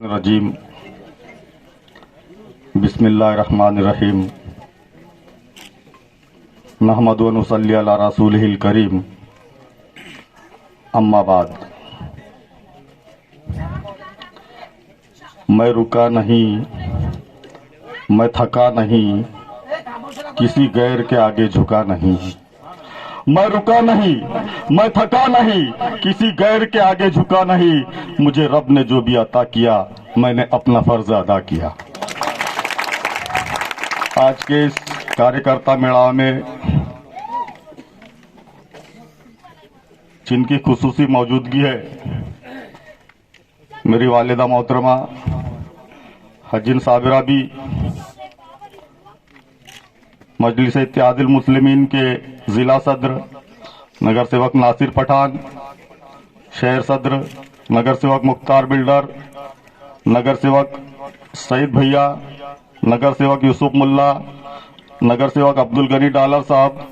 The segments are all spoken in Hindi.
रजीम बिस्मिल्लाहिर्रहमानिर्रहीम नहमदु व नुसल्ली अला रसूलिहिल करीम अम्मा बाद। मैं रुका नहीं, मैं थका नहीं, किसी गैर के आगे झुका नहीं। मैं रुका नहीं, मैं थका नहीं, किसी गैर के आगे झुका नहीं। मुझे रब ने जो भी अता किया मैंने अपना फर्ज अदा किया। आज के इस कार्यकर्ता मेला में जिनकी खुसूसी मौजूदगी है, मेरी वालिदा मोहतरमा हजीन साबिरा भी, मजलिस इत्तेहादुल मुस्लिमीन के जिला सदर नगर सेवक नासिर पठान, शहर सदर नगर सेवक मुख्तार बिल्डर, नगर सेवक सईद भैया, नगर सेवक यूसुफ मुल्ला, नगर सेवक अब्दुल गनी डालर साहब,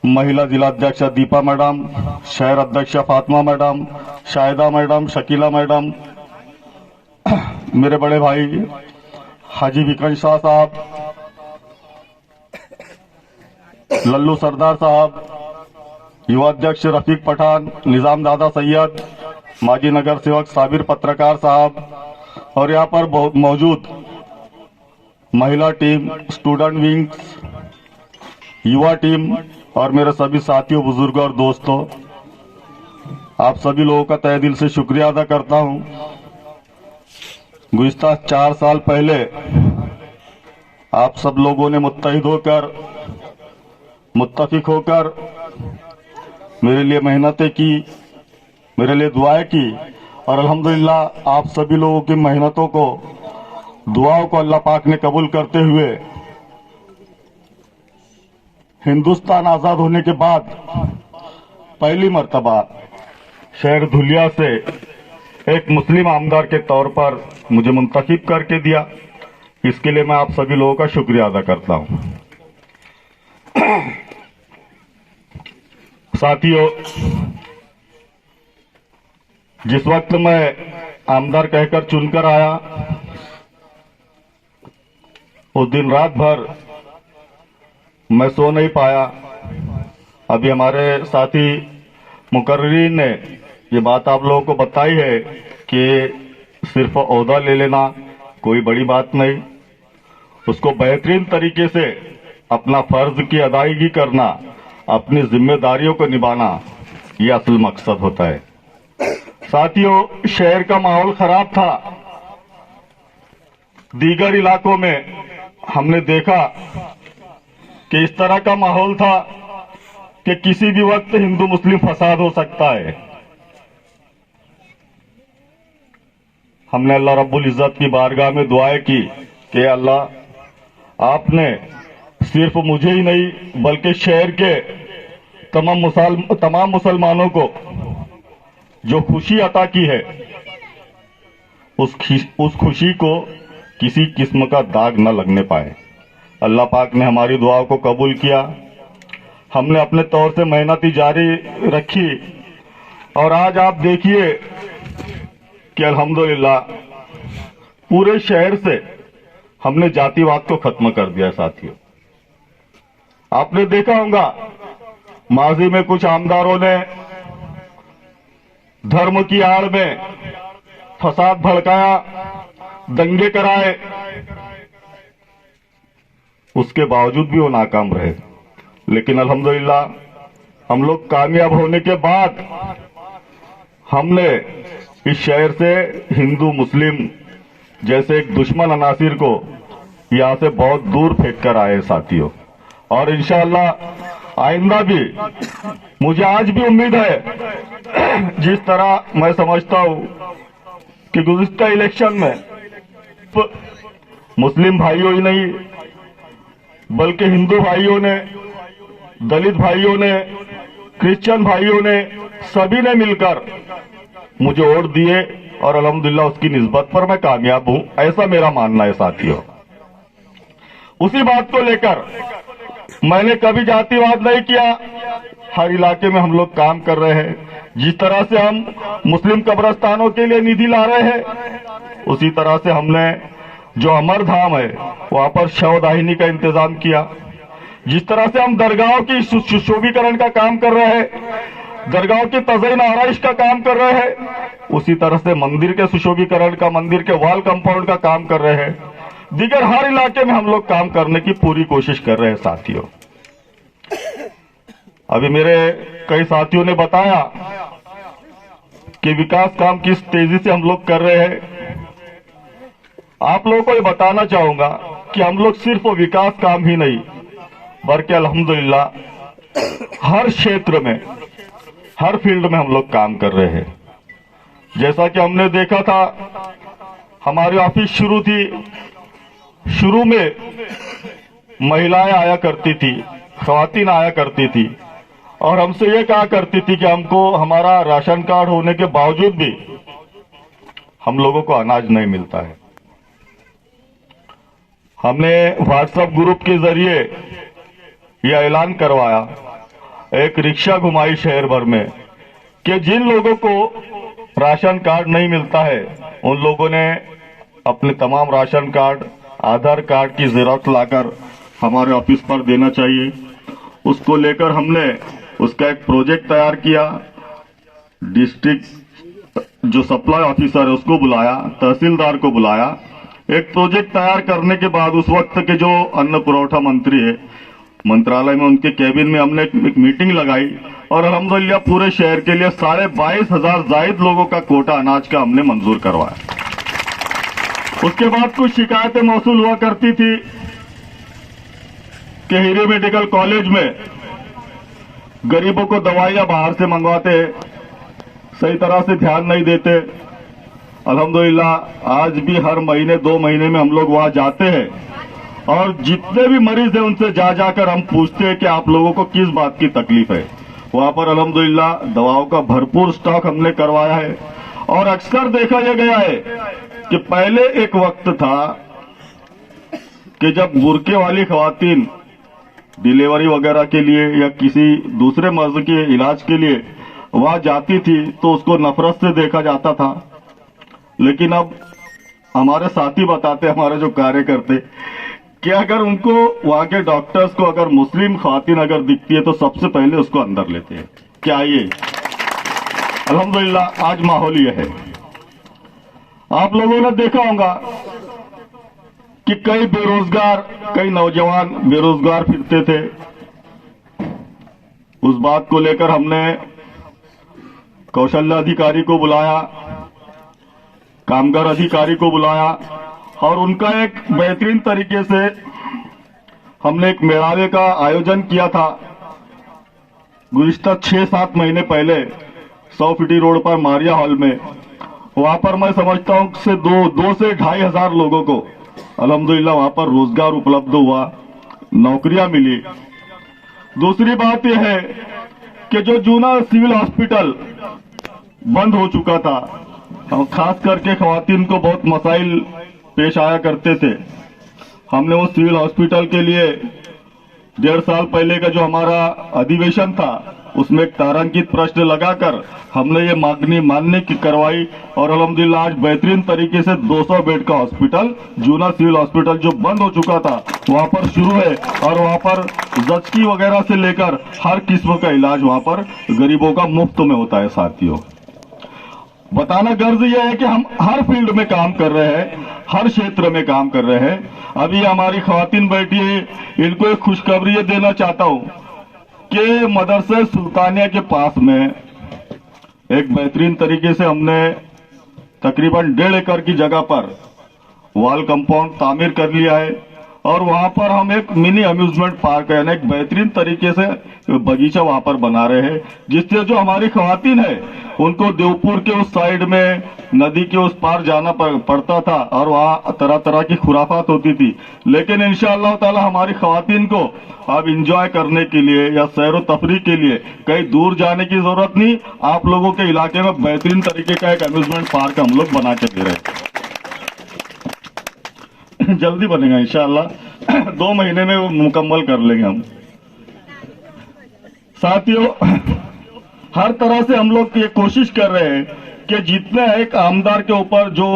महिला जिला अध्यक्ष दीपा मैडम, शहर अध्यक्ष Fatima madam, Shahida madam, Shakila madam, मेरे बड़े भाई हाजी विक्रम शाह साहब, लल्लू सरदार साहब, युवा अध्यक्ष रफीक पठान, निजाम दादा सैयद, माजी नगर सेवक साबिर पत्रकार साहब, और यहाँ पर मौजूद महिला टीम, स्टूडेंट विंग्स, युवा टीम और मेरे सभी साथियों, बुजुर्गों और दोस्तों, आप सभी लोगों का तहे दिल से शुक्रिया अदा करता हूँ। गुज़िश्ता 4 साल पहले आप सब लोगों ने मुत्तहिद होकर, मुत्तफिक होकर मेरे लिए मेहनतें की, मेरे लिए दुआएं की, और अल्हम्दुलिल्लाह आप सभी लोगों की मेहनतों को, दुआओं को अल्लाह पाक ने कबूल करते हुए हिंदुस्तान आजाद होने के बाद पहली मर्तबा शहर धुलिया से एक मुस्लिम आमदार के तौर पर मुझे मुंतखब करके दिया। इसके लिए मैं आप सभी लोगों का शुक्रिया अदा करता हूं। साथियों, जिस वक्त मैं आमदार कहकर चुनकर आया, उस दिन रात भर मैं सो नहीं पाया। अभी हमारे साथी मुकर्रीन ने ये बात आप लोगों को बताई है कि सिर्फ ओहदा ले लेना कोई बड़ी बात नहीं, उसको बेहतरीन तरीके से अपना फर्ज की अदायगी करना, अपनी जिम्मेदारियों को निभाना, ये असल मकसद होता है। साथियों, शहर का माहौल खराब था। दीगर इलाकों में हमने देखा कि इस तरह का माहौल था कि किसी भी वक्त हिंदू मुस्लिम फसाद हो सकता है। हमने अल्लाह रब्बुल इज्जत की बारगाह में दुआएं की कि अल्लाह, आपने सिर्फ मुझे ही नहीं बल्कि शहर के तमाम मुसलमानों को जो खुशी अता की है, उस खुशी को किसी किस्म का दाग न लगने पाए। अल्लाह पाक ने हमारी दुआओं को कबूल किया। हमने अपने तौर से मेहनत जारी रखी, और आज आप देखिए कि अल्हम्दुलिल्लाह पूरे शहर से हमने जातिवाद को खत्म कर दिया। साथियों, आपने देखा होगा माजी में कुछ आमदारों ने धर्म की आड़ में फसाद भड़काया, दंगे कराए, उसके बावजूद भी वो नाकाम रहे। लेकिन अल्हम्दुलिल्लाह हम लोग कामयाब होने के बाद हमने इस शहर से हिंदू मुस्लिम जैसे एक दुश्मन अनासिर को यहां से बहुत दूर फेंक कर आए साथियों, और इंशाअल्लाह आइंदा भी, मुझे आज भी उम्मीद है, जिस तरह मैं समझता हूं कि गुज़िश्ता इलेक्शन में मुस्लिम भाइयों ही नहीं बल्कि हिंदू भाइयों ने, दलित भाइयों ने, क्रिश्चियन भाइयों ने, सभी ने मिलकर मुझे वोट दिए, और अल्हम्दुलिल्लाह उसकी निस्बत पर मैं कामयाब हूं, ऐसा मेरा मानना है। साथियों, उसी बात को लेकर मैंने कभी जातिवाद नहीं किया। हर इलाके में हम लोग काम कर रहे हैं। जिस तरह से हम मुस्लिम कब्रस्तानों के लिए निधि ला रहे हैं, उसी तरह से हमने जो अमर धाम है वहां पर शवदाहिनी का इंतजाम किया। जिस तरह से हम दरगाहों की सुशोभीकरण का काम कर रहे हैं, दरगाहों की तज़यीन आराइश का काम कर रहे हैं, उसी तरह से मंदिर के सुशोभीकरण का, मंदिर के वॉल कंपाउंड का काम कर रहे हैं। दीगर हर इलाके में हम लोग काम करने की पूरी कोशिश कर रहे हैं साथियों। अभी मेरे कई साथियों ने बताया कि विकास काम किस तेजी से हम लोग कर रहे हैं। आप लोगों को ये बताना चाहूंगा कि हम लोग सिर्फ विकास काम ही नहीं, बल्कि अल्हम्दुलिल्लाह हर क्षेत्र में, हर फील्ड में हम लोग काम कर रहे हैं। जैसा कि हमने देखा था, हमारी ऑफिस शुरू थी, शुरू में महिलाएं आया करती थी, ख्वातीन आया करती थी और हमसे ये कहा करती थी कि हमको हमारा राशन कार्ड होने के बावजूद भी हम लोगों को अनाज नहीं मिलता है। हमने व्हाट्सएप ग्रुप के जरिए यह ऐलान करवाया, एक रिक्शा घुमाई शहर भर में कि जिन लोगों को राशन कार्ड नहीं मिलता है उन लोगों ने अपने तमाम राशन कार्ड, आधार कार्ड की जेरॉक्स लाकर हमारे ऑफिस पर देना चाहिए। उसको लेकर हमने उसका एक प्रोजेक्ट तैयार किया। डिस्ट्रिक्ट जो सप्लाई ऑफिसर है उसको बुलाया, तहसीलदार को बुलाया। एक प्रोजेक्ट तैयार करने के बाद उस वक्त के जो अन्न पुरवठा मंत्री है, मंत्रालय में उनके कैबिन में हमने एक मीटिंग लगाई और अल्हम्दुलिल्लाह पूरे शहर के लिए 22,500 जायद लोगों का कोटा अनाज का हमने मंजूर करवाया। उसके बाद कुछ शिकायतें मौसूल हुआ करती थी कि हीरे मेडिकल कॉलेज में गरीबों को दवाइयां बाहर से मंगवाते, सही तरह से ध्यान नहीं देते। अल्हम्दुलिल्लाह आज भी हर महीने 2 महीने में हम लोग वहां जाते हैं और जितने भी मरीज हैं उनसे जा जाकर हम पूछते हैं कि आप लोगों को किस बात की तकलीफ है। वहां पर अल्हम्दुलिल्लाह दवाओं का भरपूर स्टॉक हमने करवाया है। और अक्सर देखा यह गया है कि पहले एक वक्त था कि जब बुरके वाली खवातीन डिलीवरी वगैरह के लिए या किसी दूसरे मर्ज के इलाज के लिए वहां जाती थी तो उसको नफरत से देखा जाता था। लेकिन अब हमारे साथी बताते, हमारे जो कार्यकर्ते, कि अगर उनको वहां के डॉक्टर्स को अगर मुस्लिम खवातीन अगर दिखती है तो सबसे पहले उसको अंदर लेते हैं। क्या ये अल्हम्दुलिल्लाह आज माहौल यह है। आप लोगों ने देखा होगा कि कई बेरोजगार, कई नौजवान बेरोजगार फिरते थे। उस बात को लेकर हमने कौशल्य अधिकारी को बुलाया, कामगार अधिकारी को बुलाया और उनका एक बेहतरीन तरीके से हमने एक मेळावे का आयोजन किया था। गुज़िश्ता 6-7 महीने पहले 100 फीटी रोड पर मारिया हॉल में, वहां पर मैं समझता हूं से 2 से 2,500 लोगों को अल्हम्दुलिल्लाह वहां पर रोजगार उपलब्ध हुआ, नौकरियां मिली। दूसरी बात यह है कि जो जूना सिविल हॉस्पिटल बंद हो चुका था, खास करके खवातीन को बहुत मसाइल पेश आया करते थे, हमने वो सिविल हॉस्पिटल के लिए 1.5 साल पहले का जो हमारा अधिवेशन था उसमें एक तारांकित प्रश्न लगाकर हमने ये मांगनी मान्य करवाई और अल्हम्दुलिल्लाह आज बेहतरीन तरीके से 200 बेड का हॉस्पिटल, जूना सिविल हॉस्पिटल जो बंद हो चुका था वहां पर शुरू है और वहां पर जचकी वगैरह से लेकर हर किस्म का इलाज वहां पर गरीबों का मुफ्त में होता है। साथियों, बताना गर्ज यह है कि हम हर फील्ड में काम कर रहे हैं, हर क्षेत्र में काम कर रहे हैं। अभी हमारी खवातीन बैठी है, इनको एक खुशखबरी ये देना चाहता हूं कि मदरसा सुल्तानिया के पास में एक बेहतरीन तरीके से हमने तकरीबन 1.5 एकड़ की जगह पर वॉल कंपाउंड तामीर कर लिया है और वहां पर हम एक मिनी अम्यूजमेंट पार्क यानी एक बेहतरीन तरीके से बगीचा वहां पर बना रहे हैं, जिससे जो हमारी खवातीन है उनको देवपुर के उस साइड में नदी के उस पार जाना पड़ता था और वहां तरह तरह की खुराफात होती थी। लेकिन इंशाअल्लाह ताला हमारी खवातीन को अब इंजॉय करने के लिए या सैर तफरी के लिए कहीं दूर जाने की जरूरत नहीं। आप लोगों के इलाके में बेहतरीन तरीके का एक अम्यूजमेंट पार्क हम लोग बना के दे रहे हैं। जल्दी बनेगा इंशाअल्लाह, 2 महीने में वो मुकम्मल कर लेंगे हम। साथियों, हर तरह से हम लोग ये कोशिश कर रहे हैं कि जितने एक आमदार के ऊपर जो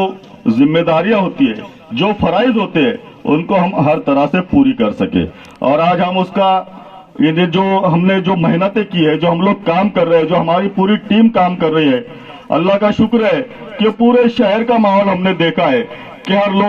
जिम्मेदारियां होती है, जो फराइज होते हैं, उनको हम हर तरह से पूरी कर सके। और आज हम उसका ये जो हमने जो मेहनतें की है, जो हम लोग काम कर रहे हैं, जो हमारी पूरी टीम काम कर रही है, अल्लाह का शुक्र है कि पूरे शहर का माहौल हमने देखा है कि हर लोग